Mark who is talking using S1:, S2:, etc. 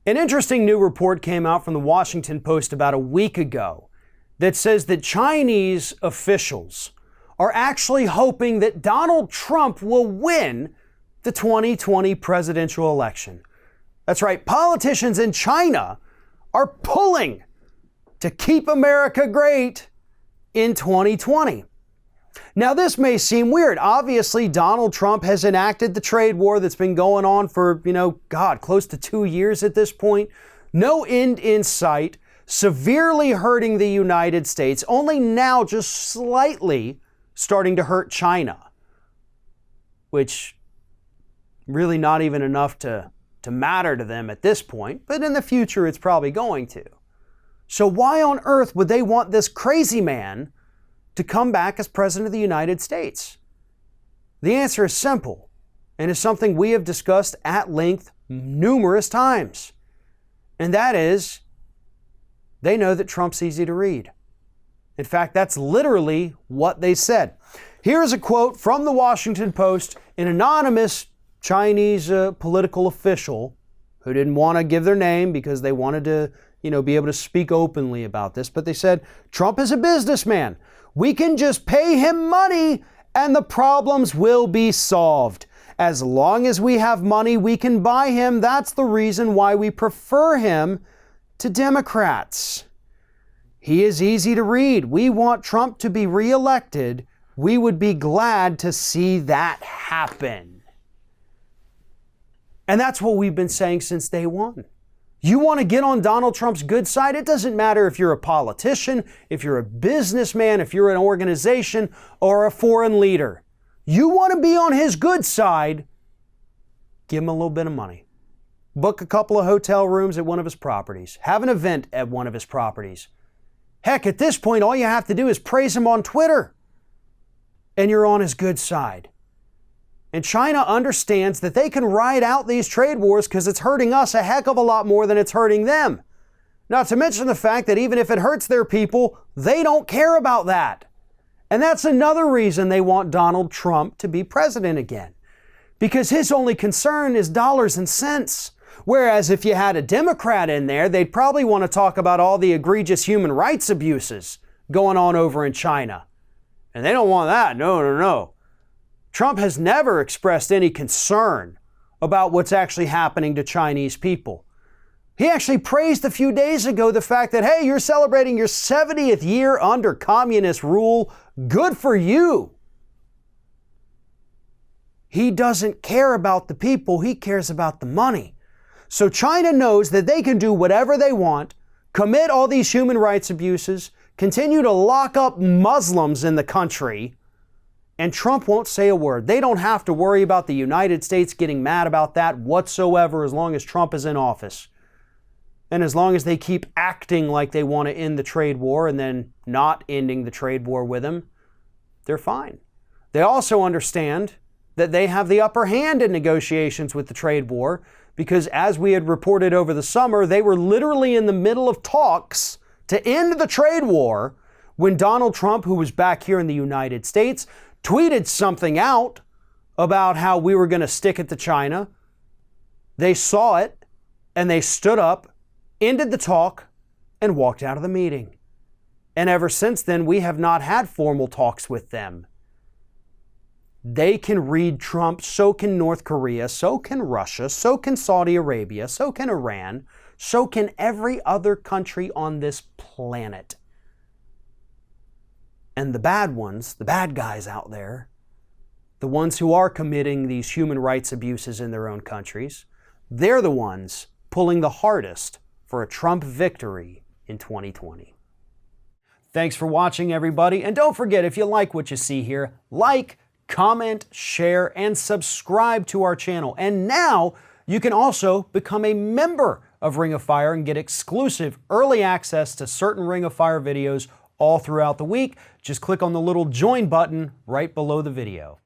S1: An interesting new report came out from the Washington Post about a week ago that says that Chinese officials are actually hoping that Donald Trump will win the 2020 presidential election. That's right, politicians in China are pulling to keep America great in 2020. Now, this may seem weird. Obviously, Donald Trump has enacted the trade war that's been going on for, close to 2 years at this point. No end in sight, severely hurting the United States, only now just slightly starting to hurt China, which really not even enough to matter to them at this point, but in the future it's probably going to. So why on earth would they want this crazy man to come back as President of the United States? The answer is simple, and is something we have discussed at length numerous times. And that is, they know that Trump's easy to read. In fact, that's literally what they said. Here's a quote from the Washington Post, an anonymous Chinese political official who didn't want to give their name because they wanted to, be able to speak openly about this. But they said, Trump is a businessman. We can just pay him money and the problems will be solved. As long as we have money, we can buy him. That's the reason why we prefer him to Democrats. He is easy to read. We want Trump to be reelected. We would be glad to see that happen. And that's what we've been saying since day one. You want to get on Donald Trump's good side? It doesn't matter if you're a politician, if you're a businessman, if you're an organization, or a foreign leader. You want to be on his good side, give him a little bit of money. Book a couple of hotel rooms at one of his properties. Have an event at one of his properties. Heck, at this point, all you have to do is praise him on Twitter, and you're on his good side. And China understands that they can ride out these trade wars because it's hurting us a heck of a lot more than it's hurting them. Not to mention the fact that even if it hurts their people, they don't care about that. And that's another reason they want Donald Trump to be president again. Because his only concern is dollars and cents. Whereas if you had a Democrat in there, they'd probably want to talk about all the egregious human rights abuses going on over in China. And they don't want that. No. Trump has never expressed any concern about what's actually happening to Chinese people. He actually praised a few days ago the fact that, hey, you're celebrating your 70th year under communist rule. Good for you. He doesn't care about the people. He cares about the money. So China knows that they can do whatever they want, commit all these human rights abuses, continue to lock up Muslims in the country, and Trump won't say a word. They don't have to worry about the United States getting mad about that whatsoever as long as Trump is in office. And as long as they keep acting like they want to end the trade war and then not ending the trade war with him, they're fine. They also understand that they have the upper hand in negotiations with the trade war because, as we had reported over the summer, they were literally in the middle of talks to end the trade war when Donald Trump, who was back here in the United States, tweeted something out about how we were going to stick it to China. They saw it and they stood up, ended the talk, and walked out of the meeting. And ever since then, we have not had formal talks with them. They can read Trump, so can North Korea, so can Russia, so can Saudi Arabia, so can Iran, so can every other country on this planet. And the bad ones, the bad guys out there, the ones who are committing these human rights abuses in their own countries, they're the ones pulling the hardest for a Trump victory in 2020. Thanks for watching, everybody. And don't forget, if you like what you see here, like, comment, share, and subscribe to our channel. And now you can also become a member of Ring of Fire and get exclusive early access to certain Ring of Fire videos all throughout the week. Just click on the little join button right below the video.